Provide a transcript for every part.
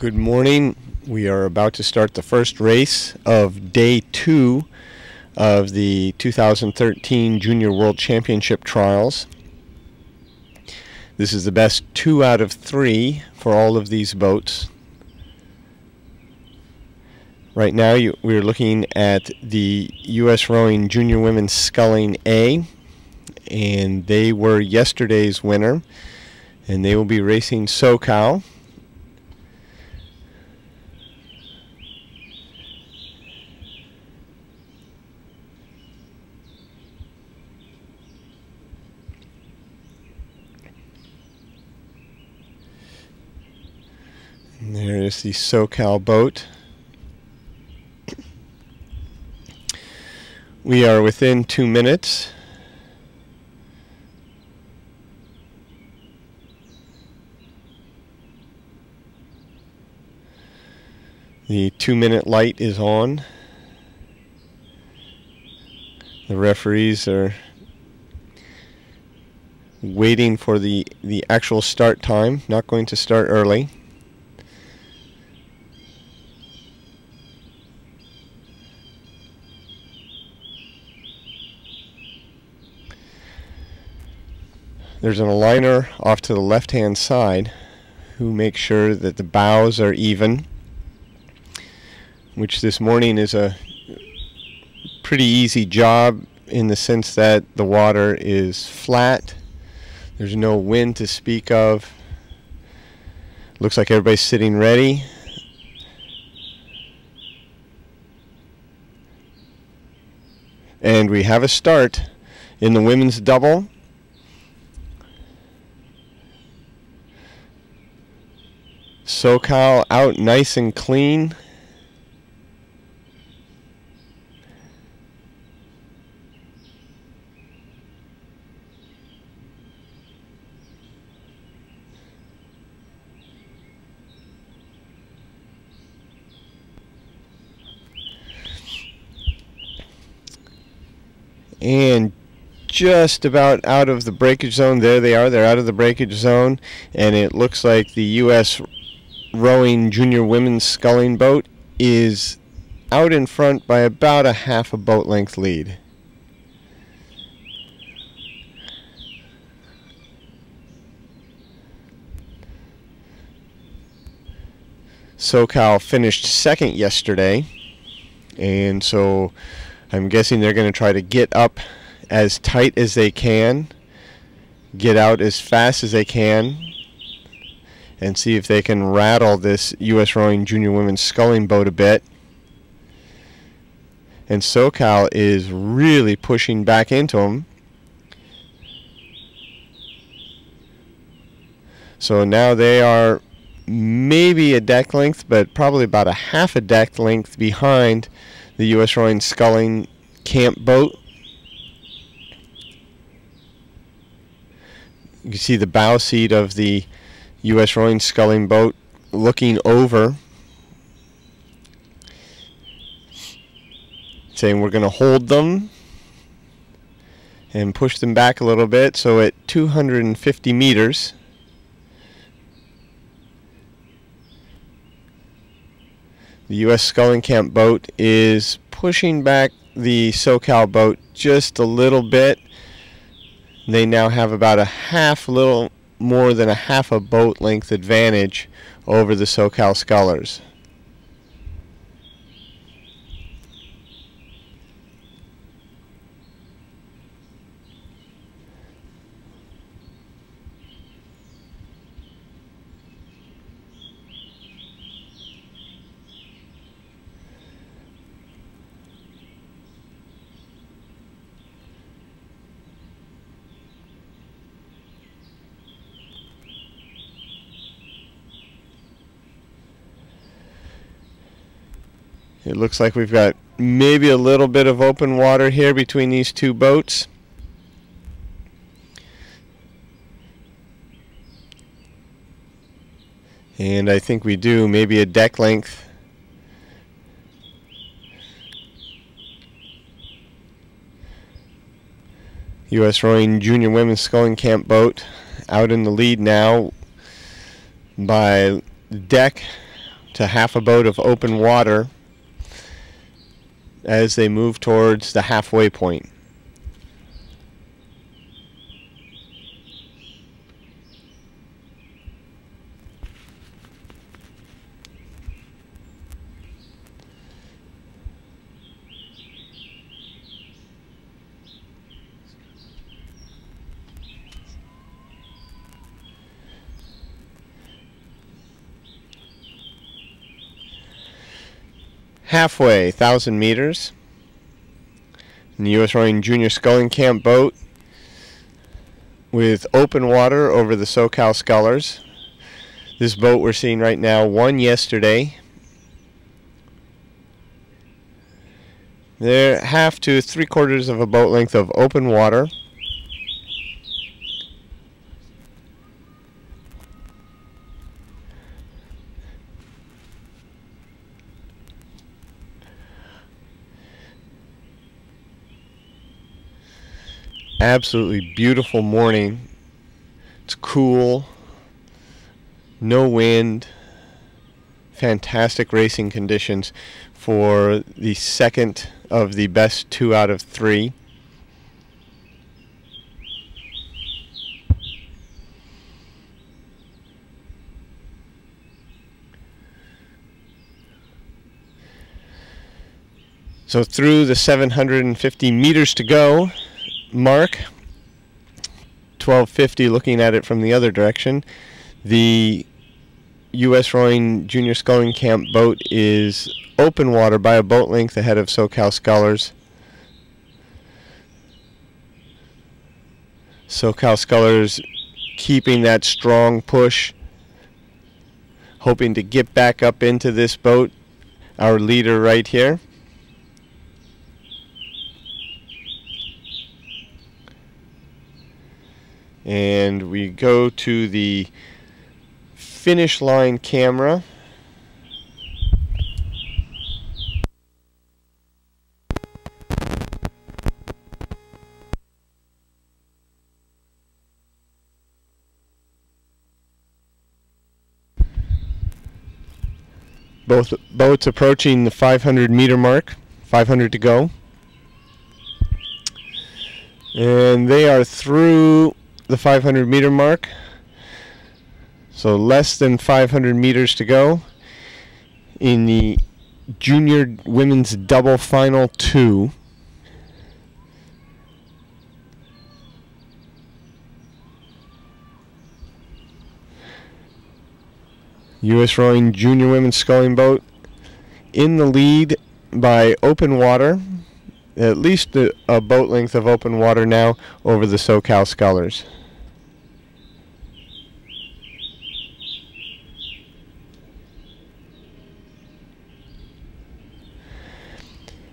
Good morning. We are about to start the first race of day 2 of the 2013 Junior World Championship Trials. This is the best 2 out of 3 for all of these boats. Right now we're looking at the U.S. Rowing Junior Women's Sculling A, and they were yesterday's winner, and they will be racing SoCal. And there is the SoCal boat. We are within 2 minutes. The 2-minute light is on. The referees are waiting for the actual start time, not going to start early. There's an aligner off to the left-hand side who makes sure that the bows are even, which this morning is a pretty easy job in the sense that the water is flat. There's no wind to speak of. Looks like everybody's sitting ready. And we have a start in the women's double. SoCal out nice and clean. And just about out of the breakage zone. There they are. They're out of the breakage zone, and it looks like the U.S. Rowing Junior Women's Sculling boat is out in front by about a half a boat length lead. SoCal finished second yesterday, and so I'm guessing they're going to try to get up as tight as they can, get out as fast as they can, and see if they can rattle this U.S. Rowing Junior Women's Sculling boat a bit. And SoCal is really pushing back into them. So now they are maybe a deck length, but probably about a half a deck length behind the U.S. Rowing Sculling camp boat. You can see the bow seat of the U.S. Rowing Sculling boat looking over, saying we're going to hold them and push them back a little bit. So at 250 meters, the U.S. Sculling camp boat is pushing back the SoCal boat just a little bit. They now have about a little more than a half a boat length advantage over the SoCal scullers. It looks like we've got maybe a little bit of open water here between these two boats. And I think we do, maybe a deck length. U.S. Rowing Junior Women's Sculling Camp boat out in the lead now by deck to half a boat of open water as they move towards the halfway point. Halfway, 1,000 meters. In the U.S. Rowing Junior Sculling Camp boat with open water over the SoCal Scullers. This boat we're seeing right now won yesterday. They're half to 3/4 of a boat length of open water. Absolutely beautiful morning. It's cool, no wind, fantastic racing conditions for the second of the best 2 out of 3. So through the 750 meters to go mark, 1250 looking at it from the other direction, the U.S. Rowing Junior Sculling Camp boat is open water by a boat length ahead of SoCal Scullers. SoCal Scullers keeping that strong push, hoping to get back up into this boat. Our leader right here. And we go to the finish line camera. Both boats approaching the 500 meter mark, 500 to go. And they are through the 500 meter mark, so less than 500 meters to go in the junior women's double final 2. U.S. Rowing Junior Women's Sculling boat in the lead by open water, at least a boat length of open water now over the SoCal Scullers.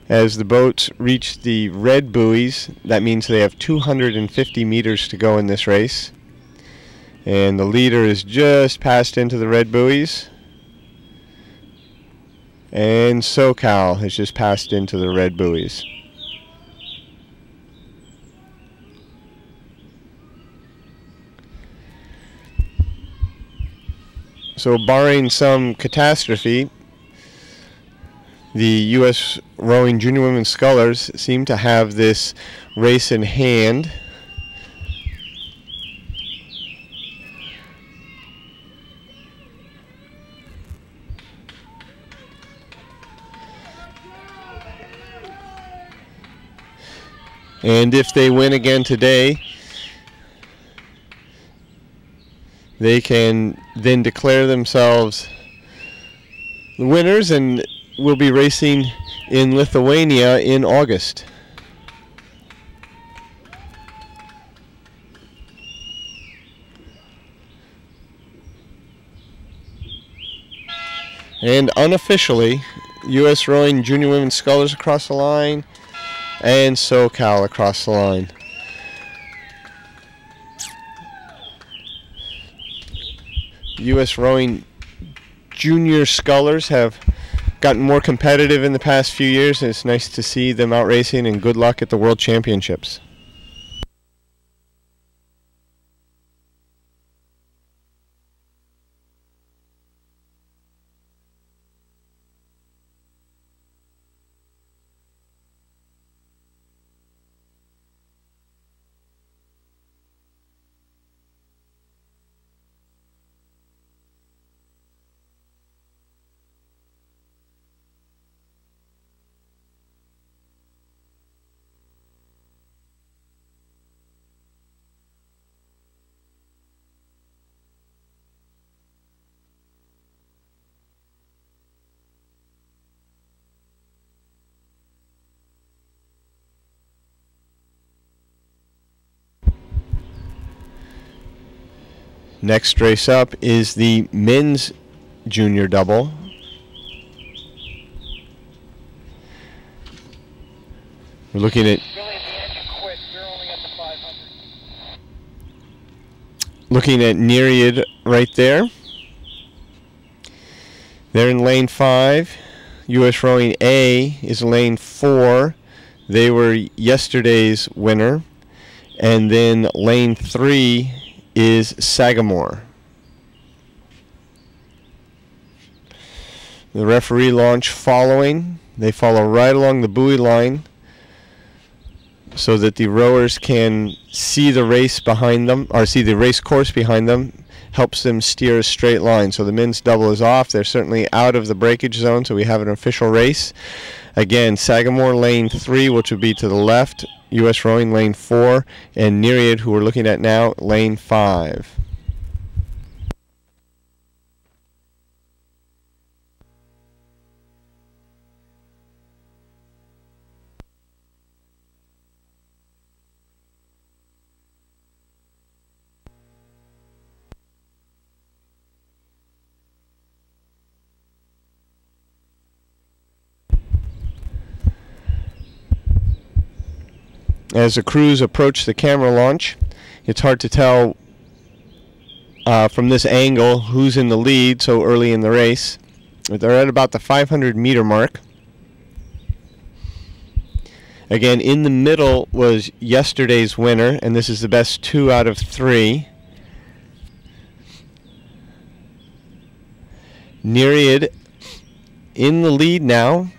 As the boats reach the red buoys, that means they have 250 meters to go in this race. And the leader is just passed into the red buoys. And SoCal has just passed into the red buoys. So barring some catastrophe, the U.S. Rowing Junior Women's Scullers seem to have this race in hand. And if they win again today, they can then declare themselves the winners and will be racing in Lithuania in August. And unofficially, U.S. Rowing Junior Women's Scullers across the line and SoCal across the line. U.S. Rowing Junior Scullers have gotten more competitive in the past few years, and it's nice to see them out racing, and good luck at the World Championships. Next race up is the men's junior double. We're looking at Nereid right there. They're in lane 5. U.S. Rowing A is lane 4. They were yesterday's winner. And then lane 3 is Sagamore. The referee launch following. They follow right along the buoy line so that the rowers can see the race behind them, or see the race course behind them. Helps them steer a straight line. So the men's double is off. They're certainly out of the breakage zone, so we have an official race. Again, Sagamore lane 3, which would be to the left, U.S. Rowing lane 4, and Nereid, who we're looking at now, lane 5. As the crews approach the camera launch, it's hard to tell from this angle who's in the lead so early in the race. They're at about the 500-meter mark. Again, in the middle was yesterday's winner, and this is the best 2 out of 3. Nereid in the lead now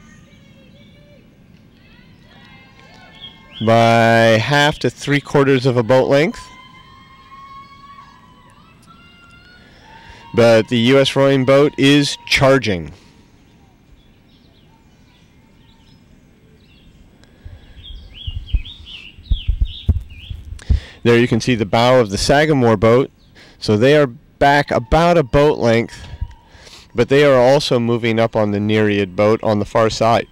by half to 3/4 of a boat length. But the U.S. Rowing boat is charging. There you can see the bow of the Sagamore boat. So they are back about a boat length, but they are also moving up on the Nereid boat on the far side.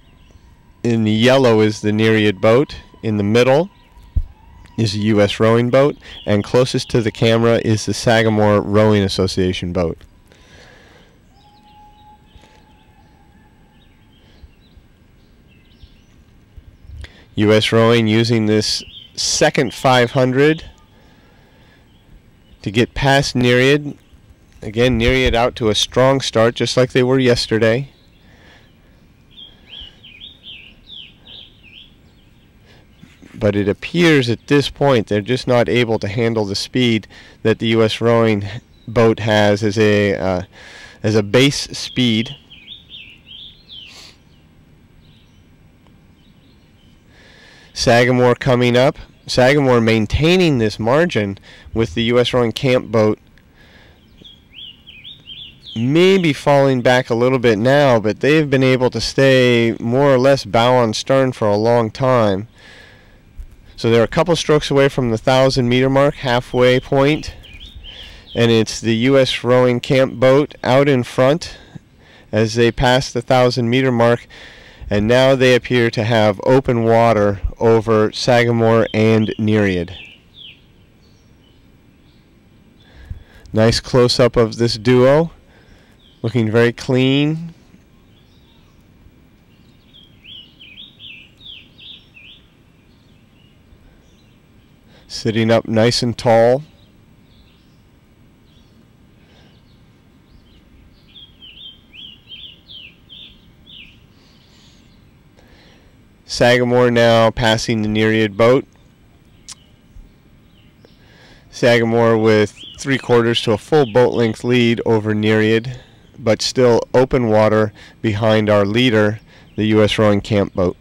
In the yellow is the Nereid boat. In the middle is the U.S. Rowing boat, and closest to the camera is the Sagamore Rowing Association boat. U.S. Rowing using this second 500 to get past Nereid. Again, Nereid out to a strong start, just like they were yesterday. But it appears at this point they're just not able to handle the speed that the U.S. Rowing boat has as a base speed. Sagamore coming up. Sagamore maintaining this margin with the U.S. Rowing camp boat. Maybe falling back a little bit now, but they've been able to stay more or less bow on stern for a long time. So they're a couple strokes away from the 1,000-meter mark, halfway point. And it's the U.S. Rowing camp boat out in front as they pass the 1,000-meter mark. And now they appear to have open water over Sagamore and Nereid. Nice close-up of this duo, looking very clean. Sitting up nice and tall. Sagamore now passing the Nereid boat. Sagamore with 3/4 to a full boat length lead over Nereid, but still open water behind our leader, the U.S. Rowing camp boat.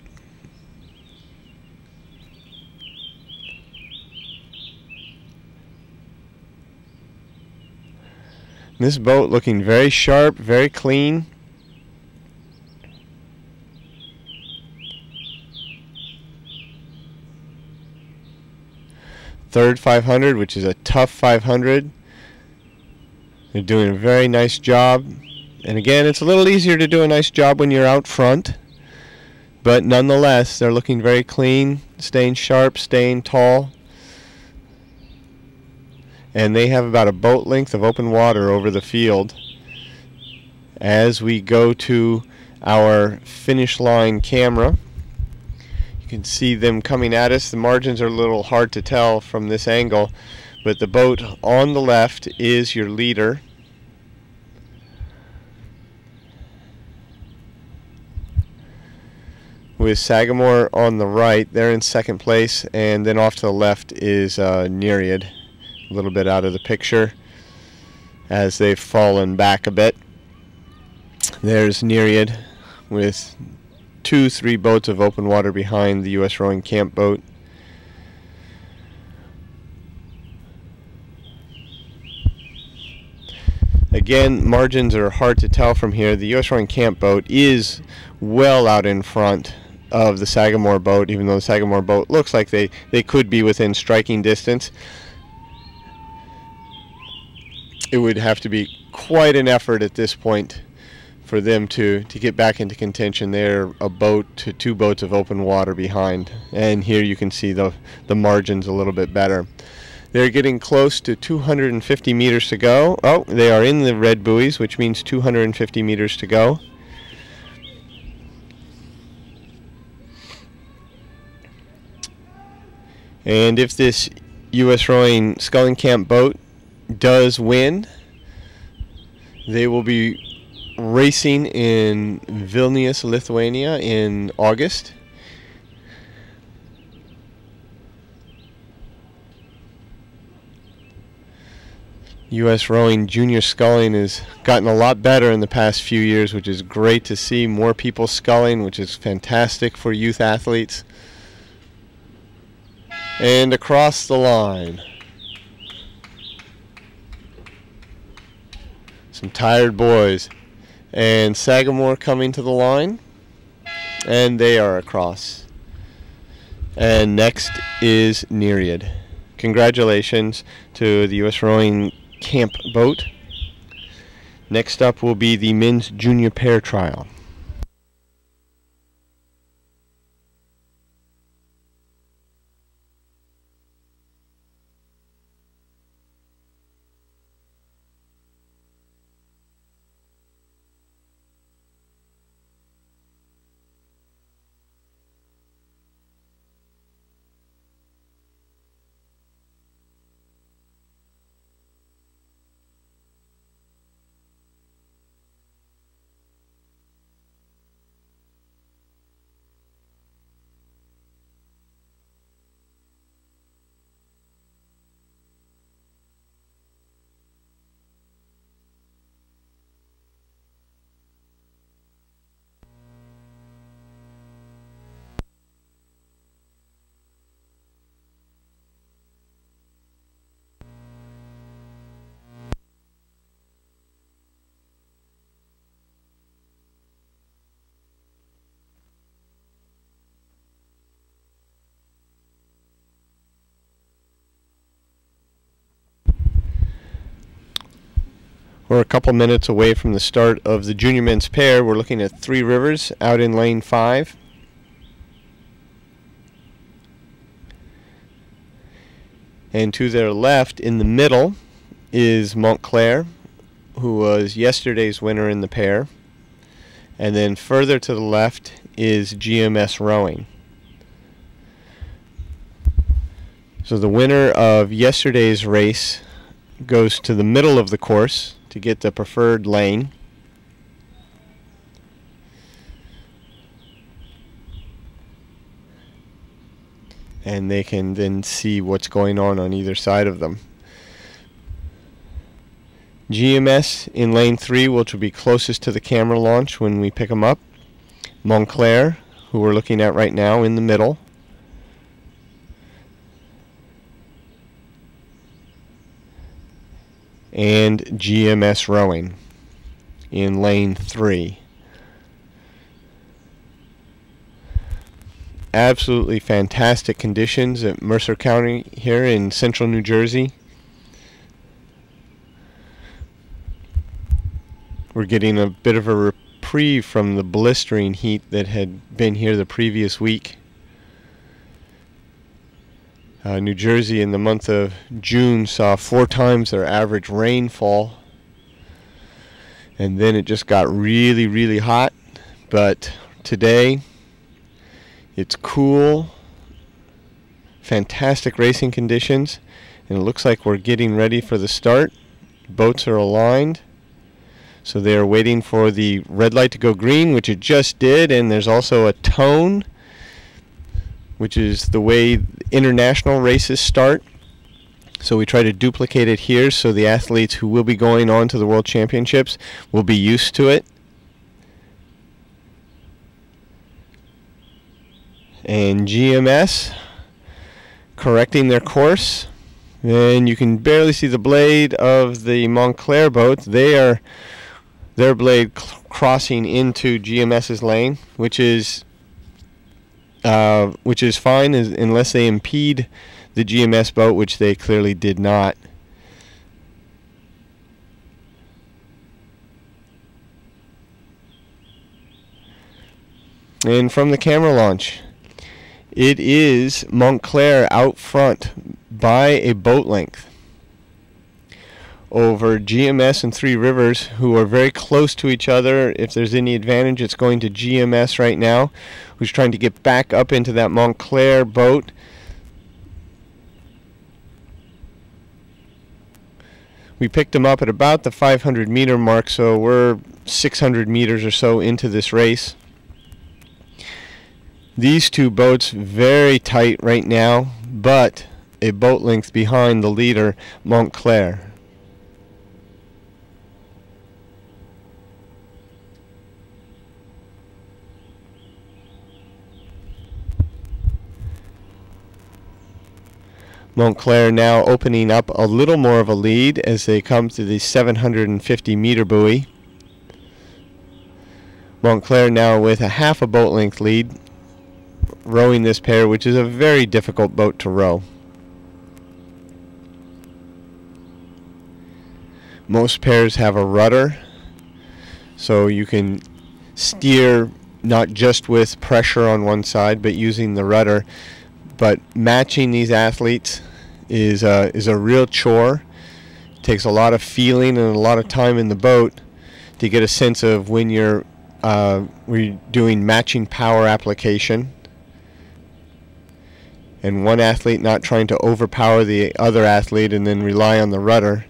This boat looking very sharp, very clean. Third 500, which is a tough 500. They're doing a very nice job. And again, it's a little easier to do a nice job when you're out front. But nonetheless, they're looking very clean, staying sharp, staying tall. and they have about a boat length of open water over the field. As we go to our finish line camera, you can see them coming at us. The margins are a little hard to tell from this angle, but the boat on the left is your leader. With Sagamore on the right, they're in second place, and then off to the left is Nereid, a little bit out of the picture as they've fallen back a bit. There's Nereid with 2-3 boats of open water behind the U.S. Rowing Camp boat. Again, margins are hard to tell from here. The U.S. Rowing Camp boat is well out in front of the Sagamore boat, even though the Sagamore boat looks like they could be within striking distance. It would have to be quite an effort at this point for them to get back into contention. They're a boat to 2 boats of open water behind, and here you can see the margins a little bit better. They're getting close to 250 meters to go. Oh, they are in the red buoys, which means 250 meters to go. And if this U.S. Rowing Sculling Camp boat does win, they will be racing in Vilnius, Lithuania in August. U.S. Rowing Junior Sculling has gotten a lot better in the past few years, which is great to see. More people sculling, which is fantastic for youth athletes. And across the line, some tired boys, and Sagamore coming to the line, and they are across. And next is Nereid. Congratulations to the U.S. Rowing Camp boat. Next up will be the men's junior pair trial. We're a couple minutes away from the start of the junior men's pair. We're looking at Three Rivers out in lane 5. And to their left in the middle is Montclair, who was yesterday's winner in the pair. And then further to the left is GMS Rowing. So the winner of yesterday's race goes to the middle of the course to get the preferred lane. And they can then see what's going on either side of them. GMS in lane 3, which will be closest to the camera launch when we pick them up. Montclair, who we're looking at right now, in the middle. And GMS Rowing in lane 3. Absolutely fantastic conditions at Mercer County here in central New Jersey. We're getting a bit of a reprieve from the blistering heat that had been here the previous week. New Jersey in the month of June saw 4 times their average rainfall, and then it just got really, really hot. But today it's cool, fantastic racing conditions, and it looks like we're getting ready for the start. Boats are aligned, so they are waiting for the red light to go green, which it just did, and there's also a tone, which is the way international races start. So we try to duplicate it here so the athletes who will be going on to the World Championships will be used to it. And GMS correcting their course, and you can barely see the blade of the Montclair boat. Their blade crossing into GMS's lane, which is fine unless they impede the GMS boat, which they clearly did not. And from the camera launch, it is Montclair out front by a boat length over GMS and Three Rivers, who are very close to each other. If there's any advantage, it's going to GMS right now, who's trying to get back up into that Montclair boat. We picked him up at about the 500 meter mark, so we're 600 meters or so into this race. These two boats very tight right now, but a boat length behind the leader, Montclair. Montclair now opening up a little more of a lead as they come to the 750 meter buoy. Montclair now with a half a boat length lead, rowing this pair, which is a very difficult boat to row. Most pairs have a rudder, so you can steer not just with pressure on one side, but using the rudder. But matching these athletes is a real chore. It takes a lot of feeling and a lot of time in the boat to get a sense of when you're doing matching power application, and one athlete not trying to overpower the other athlete and then rely on the rudder.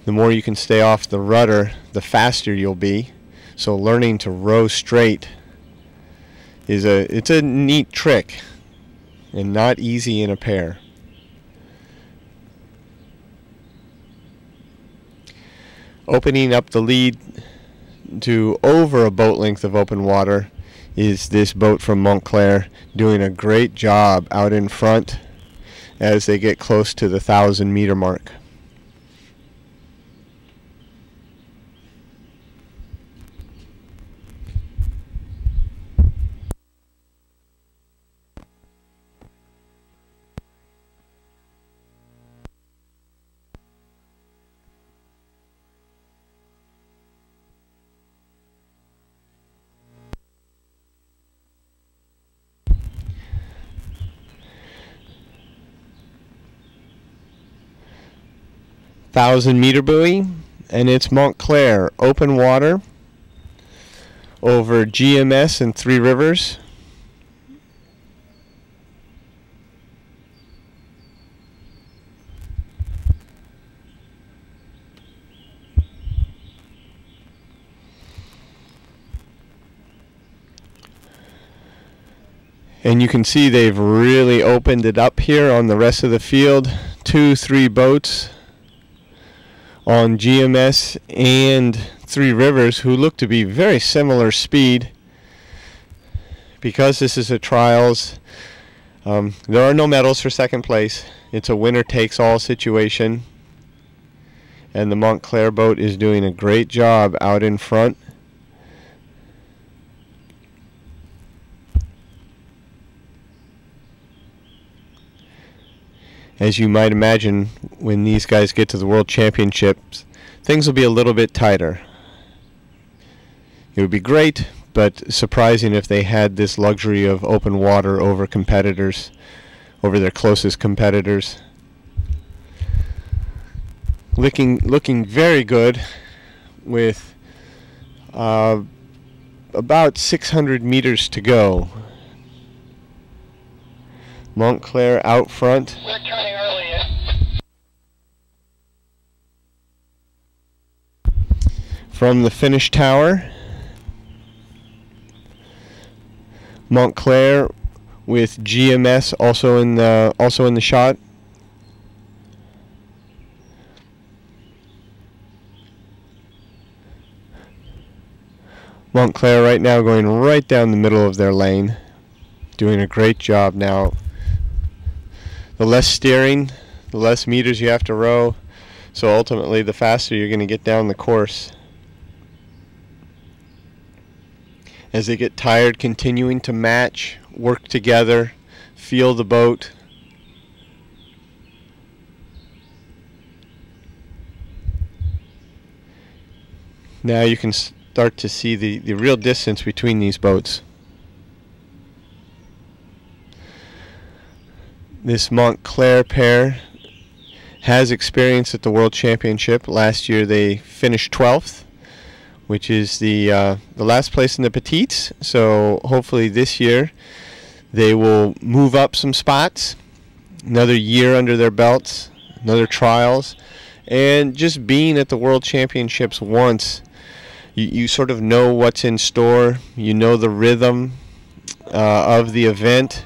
The more you can stay off the rudder, the faster you'll be. So learning to row straight it's a neat trick and not easy in a pair. Opening up the lead to over a boat length of open water is this boat from Montclair, doing a great job out in front as they get close to the 1,000 meter mark. Meter buoy, and it's Montclair open water over GMS and Three Rivers. And you can see they've really opened it up here on the rest of the field. 2-3 boats on GMS and Three Rivers, who look to be very similar speed. Because this is a trials, there are no medals for second place. It's a winner takes all situation, and the Montclair boat is doing a great job out in front. As you might imagine, when these guys get to the World Championships, things will be a little bit tighter. It would be great, but surprising if they had this luxury of open water over competitors over their closest competitors. Looking very good with about 600 meters to go. Montclair out front. We're turning early. From the finish tower, Montclair with GMS also in the shot. Montclair right now going right down the middle of their lane, doing a great job now. The less steering, the less meters you have to row, so ultimately the faster you're going to get down the course. As they get tired, continuing to match, work together, feel the boat. Now you can start to see the real distance between these boats. This Montclair pair has experience at the World Championship. Last year they finished 12th, which is the last place in the petites. So hopefully this year they will move up some spots. Another year under their belts, another trials, and just being at the World Championships once, you sort of know what's in store. You know the rhythm of the event,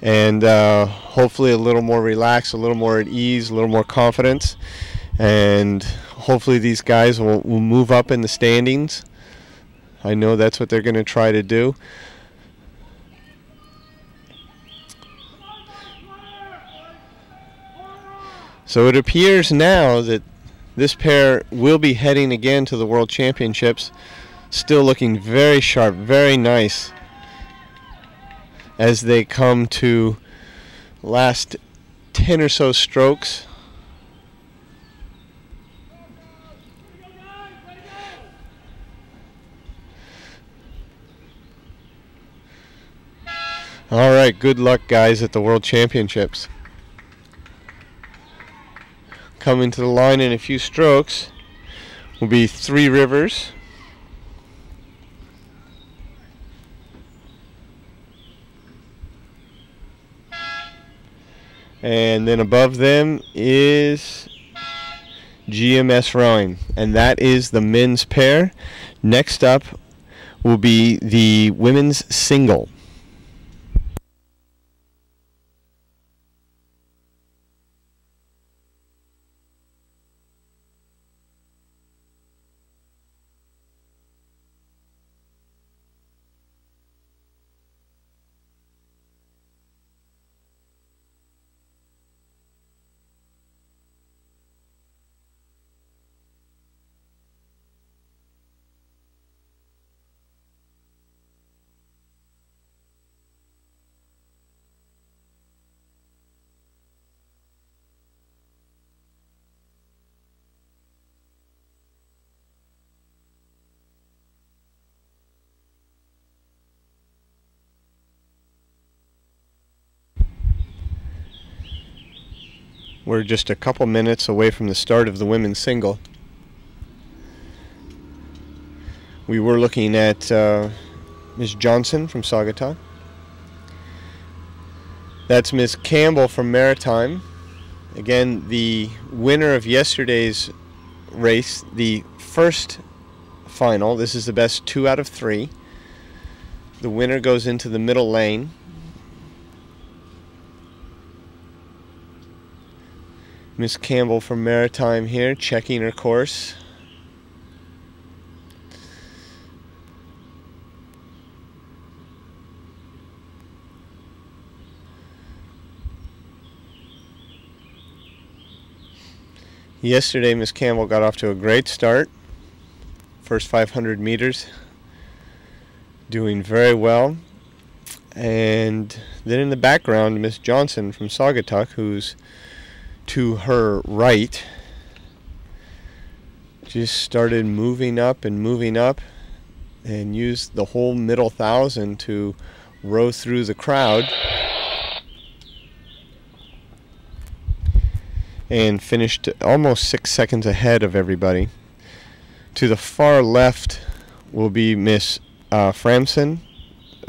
and hopefully a little more relaxed, a little more at ease, a little more confidence, and hopefully these guys will move up in the standings. I know that's what they're going to try to do. So it appears now that this pair will be heading again to the World Championships, still looking very sharp, very nice as they come to last 10 or so strokes. All right, good luck, guys, at the World Championships. Coming to the line in a few strokes will be Three Rivers. And then above them is GMS Rowing, and that is the men's pair. Next up will be the women's single. We're just a couple minutes away from the start of the women's single. We were looking at Ms. Johnson from Saugatuck. That's Ms. Campbell from Maritime. Again, the winner of yesterday's race, the first final. This is the best 2 out of 3. The winner goes into the middle lane. Miss Campbell from Maritime here, checking her course. Yesterday, Miss Campbell got off to a great start. First 500 meters, doing very well. And then in the background, Miss Johnson from Saugatuck, who's to her right, just started moving up and used the whole middle 1,000 to row through the crowd. and finished almost 6 seconds ahead of everybody. To the far left will be Miss Framson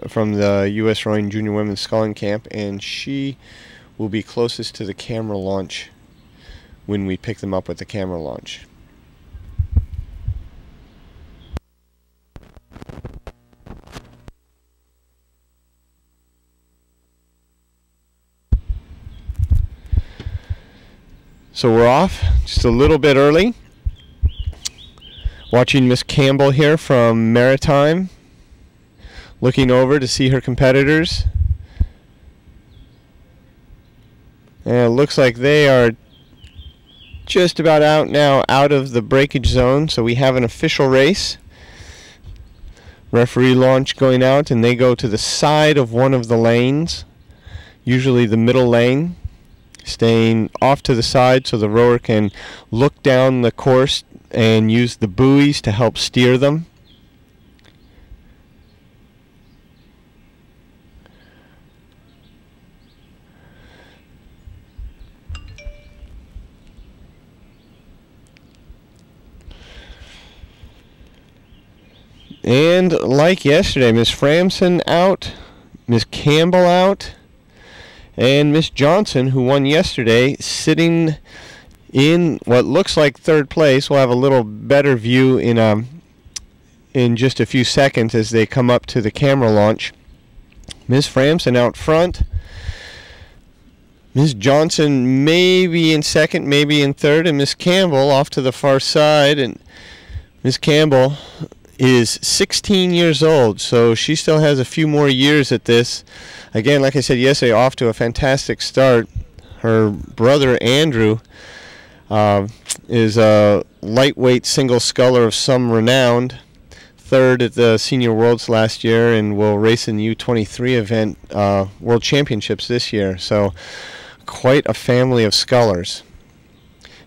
from the U.S. Rowing Junior Women's Sculling Camp, and she will be closest to the camera launch when we pick them up with the camera launch. So we're off just a little bit early. Watching Miss Campbell here from Maritime, looking over to see her competitors. And it looks like they are just about out of the breakage zone, so we have an official race. Referee launch going out, and they go to the side of one of the lanes, usually the middle lane, staying off to the side so the rower can look down the course and use the buoys to help steer them. And like yesterday, Miss Framson out, Miss Campbell out, and Miss Johnson, who won yesterday, sitting in what looks like third place. We'll have a little better view in just a few seconds as they come up to the camera launch. Miss Framson out front. Miss Johnson maybe in second, maybe in third, and Miss Campbell off to the far side. And Miss Campbell is 16 years old, so she still has a few more years at this. Again, like I said yesterday, off to a fantastic start. Her brother Andrew is a lightweight single sculler of some renown, third at the Senior Worlds last year, and will race in the U23 event World Championships this year. So quite a family of scullers.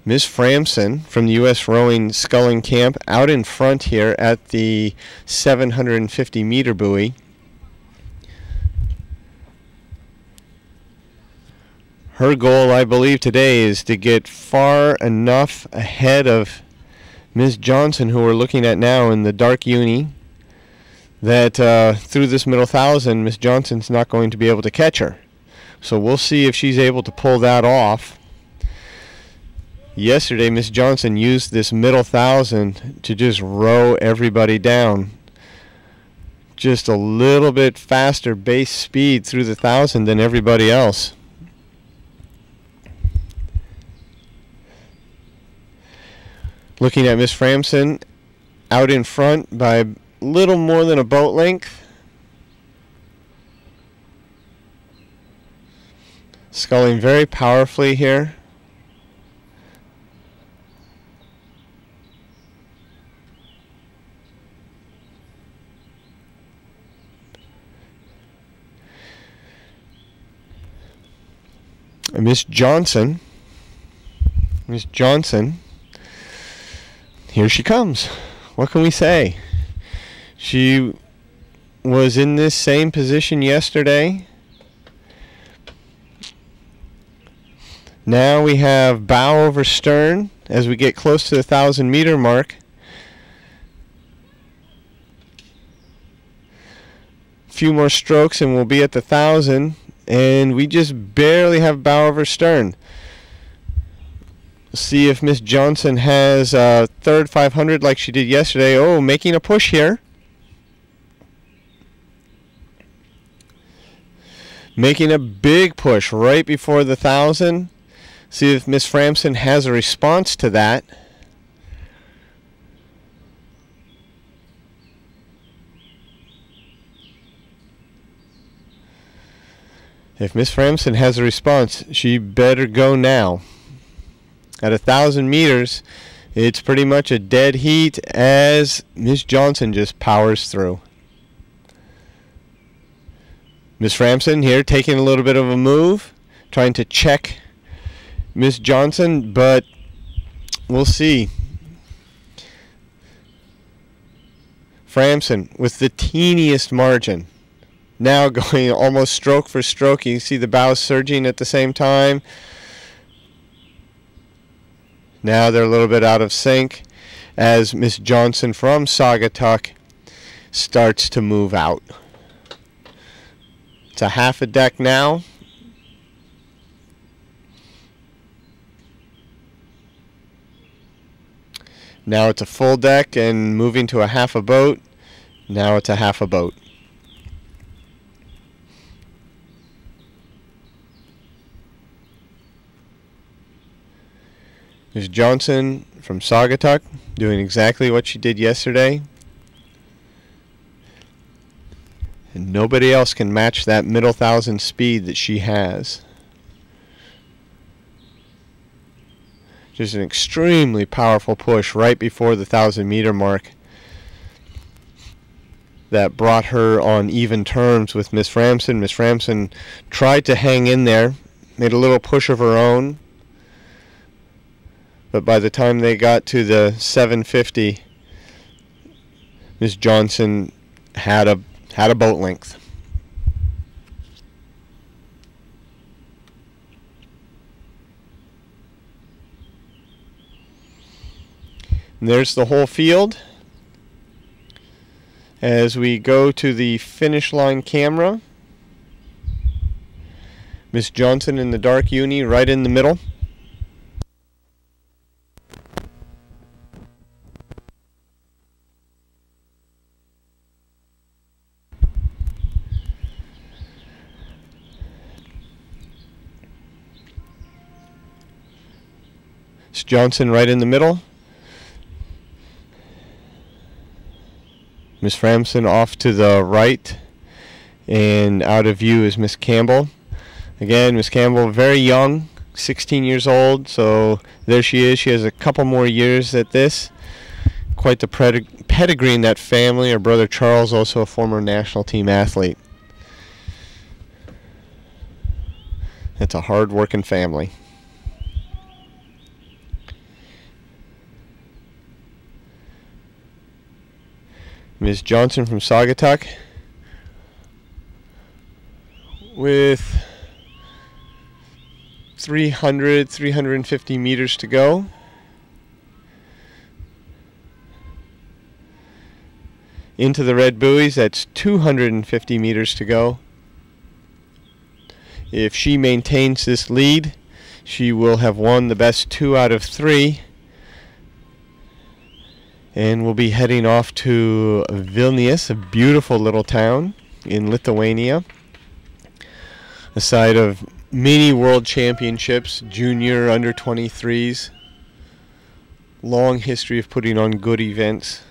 Miss Framson from the U.S. Rowing Sculling Camp out in front here at the 750 meter buoy. Her goal, I believe, today is to get far enough ahead of Miss Johnson, who we're looking at now in the dark uni, that through this middle thousand, Miss Johnson's not going to be able to catch her. So we'll see if she's able to pull that off. Yesterday, Miss Johnson used this middle thousand to just row everybody down. Just a little bit faster base speed through the thousand than everybody else. Looking at Miss Framson out in front by a little more than a boat length. Sculling very powerfully here. Miss Johnson, here she comes. What can we say? She was in this same position yesterday. Now we have bow over stern as we get close to the 1,000 meter mark. A few more strokes and we'll be at the 1,000. And we just barely have bow over stern. See if Miss Johnson has a third 500 like she did yesterday. Oh, making a push here. Making a big push right before the 1,000. See if Miss Framson has a response to that. If Miss Framson has a response, she better go now. At 1,000 meters, it's pretty much a dead heat as Miss Johnson just powers through. Miss Framson here taking a little bit of a move, trying to check Miss Johnson, but we'll see. Framson with the teeniest margin. Now going almost stroke for stroke. You see the bows surging at the same time. Now they're a little bit out of sync as Miss Johnson from Saugatuck starts to move out. It's a half a deck now. Now it's a full deck and moving to a half a boat. Now it's a half a boat. There's Johnson from Saugatuck doing exactly what she did yesterday. And nobody else can match that middle thousand speed that she has. Just an extremely powerful push right before the 1,000-meter mark that brought her on even terms with Miss Framson. Miss Framson tried to hang in there, made a little push of her own, but by the time they got to the 750, Miss Johnson had a boat length. And there's the whole field. As we go to the finish line camera, Miss Johnson in the dark uni right in the middle. Miss Johnson right in the middle. Miss Framson off to the right, and out of view is Miss Campbell. Again, Miss Campbell very young, 16 years old, so there she is. She has a couple more years at this. Quite the pedigree in that family. Her brother Charles, also a former national team athlete. It's a hard-working family. Ms. Johnson from Saugatuck with 350 meters to go. Into the red buoys, that's 250 meters to go. If she maintains this lead, she will have won the best 2 out of 3. And we'll be heading off to Vilnius, a beautiful little town in Lithuania. A site of many world championships, junior, under 23s. Long history of putting on good events.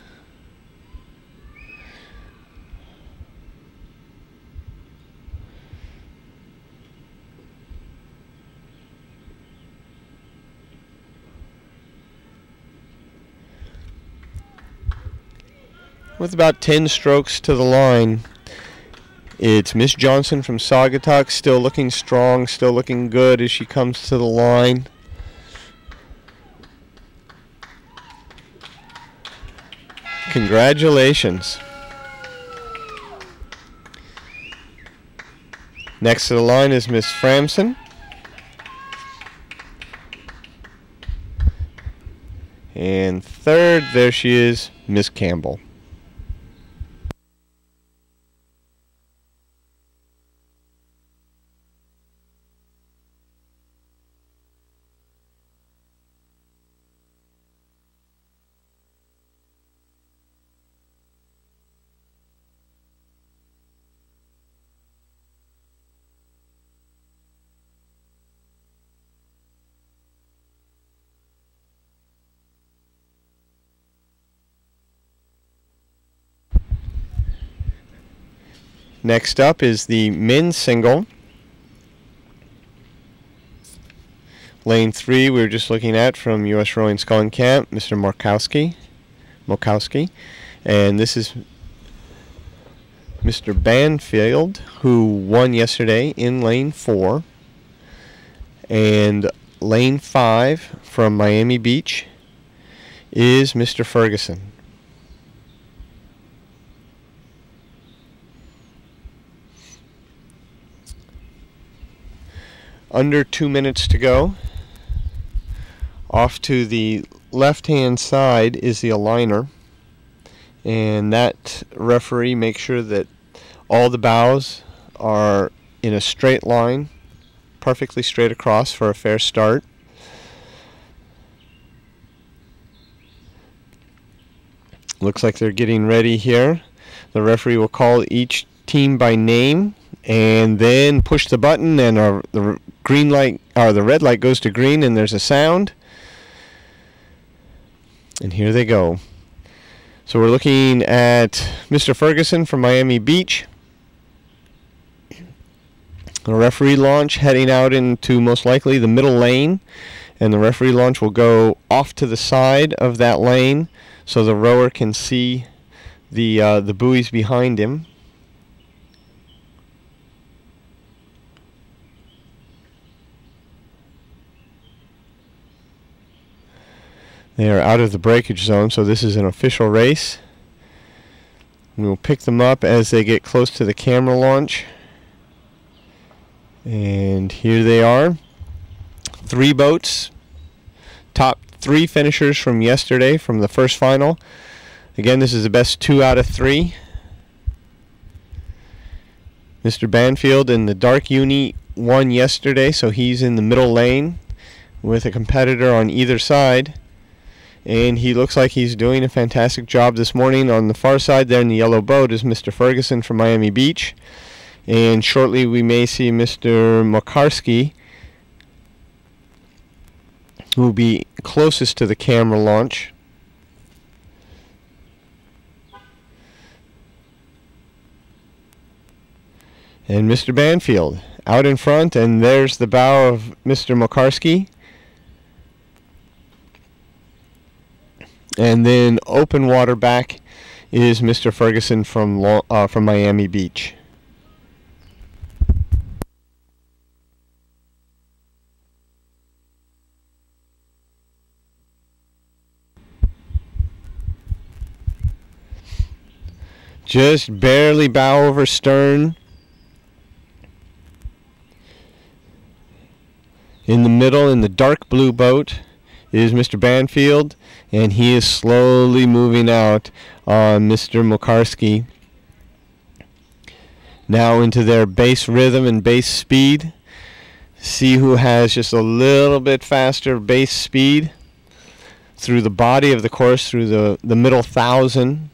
With about 10 strokes to the line, it's Miss Johnson from Saugatuck, still looking strong, still looking good as she comes to the line. Congratulations. Next to the line is Miss Framson. And third, there she is, Miss Campbell. Next up is the men's single. Lane 3 we were just looking at from U.S. Rowing Sculling Camp, Mr. Mokowski. And this is Mr. Banfield, who won yesterday in Lane 4. And Lane 5 from Miami Beach is Mr. Ferguson. Under 2 minutes to go. Off to the left-hand side is the aligner, and that referee makes sure that all the bows are in a straight line, perfectly straight across for a fair start. Looks like they're getting ready here. The referee will call each team by name and then push the button, and the green light or the red light goes to green, and there's a sound. And here they go. So we're looking at Mr. Ferguson from Miami Beach. The referee launch heading out into most likely the middle lane, and the referee launch will go off to the side of that lane so the rower can see the buoys behind him. They are out of the breakage zone, so this is an official race. We will pick them up as they get close to the camera launch. And here they are. 3 boats. Top 3 finishers from yesterday, from the first final. Again, this is the best 2 out of 3. Mr. Banfield in the dark uni won yesterday, so he's in the middle lane with a competitor on either side. And he looks like he's doing a fantastic job this morning. On the far side there in the yellow boat is Mr. Ferguson from Miami Beach. And shortly we may see Mr. Mokarski, who will be closest to the camera launch. And Mr. Banfield out in front, and there's the bow of Mr. Mokarski. And then open water back is Mr. Ferguson from Miami Beach. Just barely bow over stern. In the middle, in the dark blue boat, is Mr. Banfield, and he is slowly moving out on Mr. Mokarski. Now into their base rhythm and base speed. See who has just a little bit faster base speed through the body of the course, through the middle 1,000.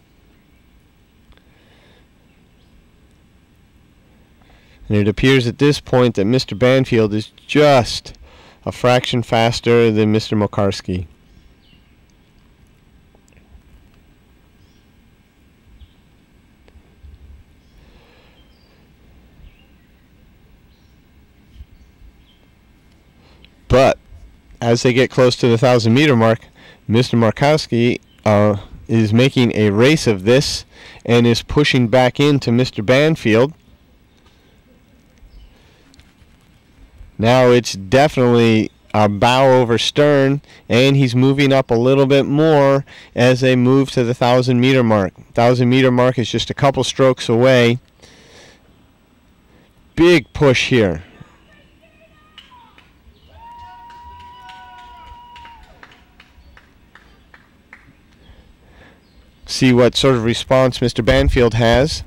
And it appears at this point that Mr. Banfield is just a fraction faster than Mr. Mokarski. But as they get close to the 1,000-meter mark, Mr. Mokarski is making a race of this and is pushing back into Mr. Banfield. Now it's definitely a bow over stern, and he's moving up a little bit more as they move to the 1,000-meter mark. 1,000-meter mark is just a couple strokes away. Big push here. See what sort of response Mr. Banfield has.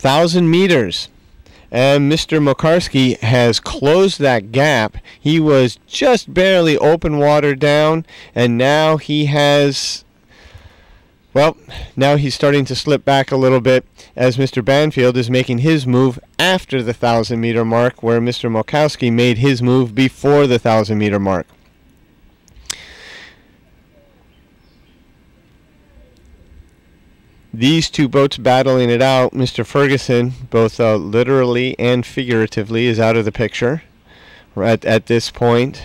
1,000 meters, and Mr. Mokarski has closed that gap. He was just barely open water down, and now he has, well, now he's starting to slip back a little bit as Mr. Banfield is making his move after the 1,000-meter mark, where Mr. Mokarski made his move before the 1,000-meter mark. These two boats battling it out. Mr. Ferguson, both literally and figuratively, is out of the picture at this point.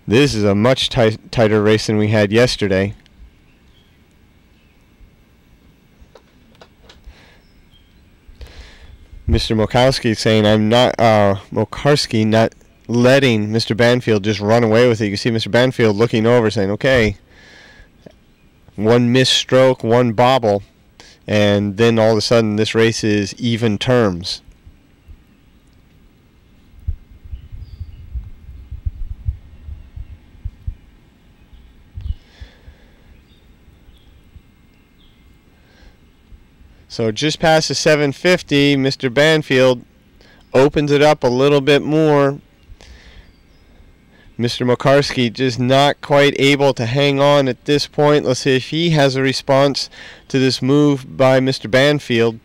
This is a much tighter race than we had yesterday. Mr. Mokarski saying, "I'm not Mokarski not letting Mr. Banfield just run away with it." You can see Mr. Banfield looking over saying, okay, one missed stroke, one bobble, and then all of a sudden this race is even terms. So just past the 750, Mr. Banfield opens it up a little bit more. Mr. Mokarski just not quite able to hang on at this point. Let's see if he has a response to this move by Mr. Banfield.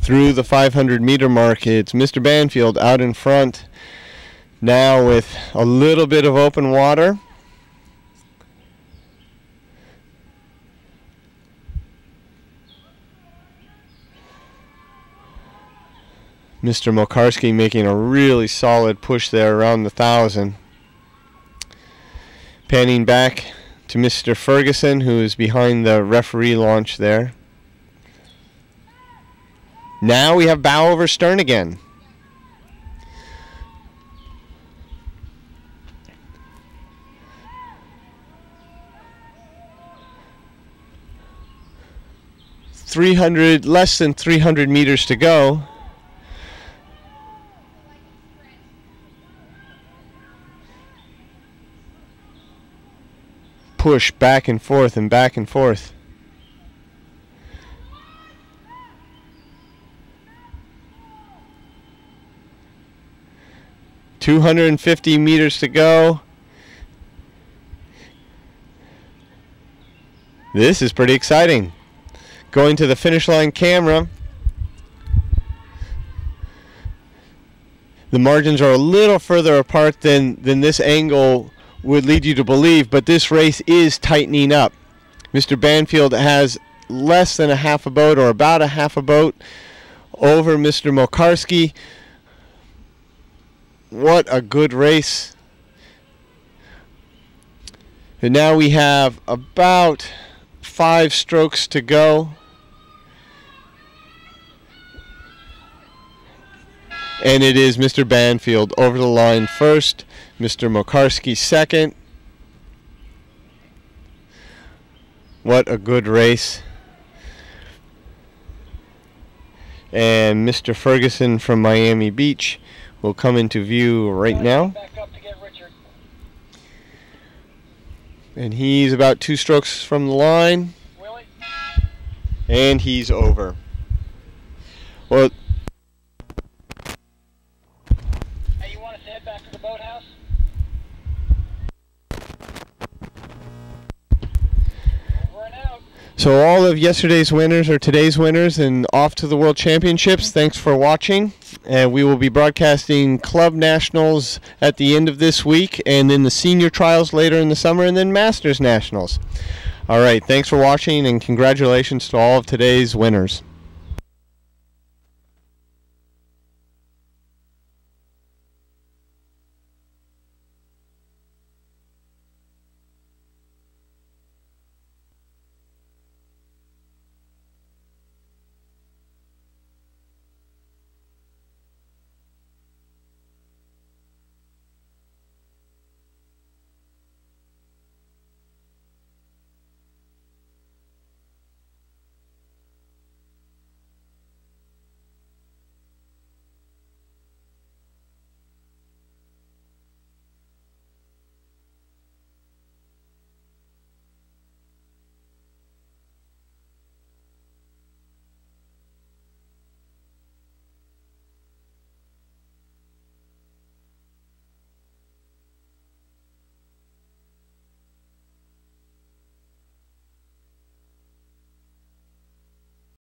Through the 500-meter mark, it's Mr. Banfield out in front now with a little bit of open water. Mr. Mokarski making a really solid push there around the 1,000. Panning back to Mr. Ferguson, who is behind the referee launch there. Now we have bow over stern again. Less than 300 meters to go. Push back and forth and back and forth. $250 meters to go. This is pretty exciting. Going to the finish line camera. The margins are a little further apart than this angle would lead you to believe, but this race is tightening up. Mr. Banfield has less than a half a boat, or about a half a boat, over Mr. Mokarski. What a good race. And now we have about 5 strokes to go. And it is Mr. Banfield over the line first, Mr. Mokarski second. What a good race. And Mr. Ferguson from Miami Beach will come into view right now. And he's about 2 strokes from the line. And he's over. Well, hey, you want us to head back to the boathouse? Over and out. So all of yesterday's winners are today's winners, and off to the World Championships. Thanks for watching. And we will be broadcasting Club Nationals at the end of this week, and then the Senior Trials later in the summer, and then Masters Nationals. All right, thanks for watching, and congratulations to all of today's winners.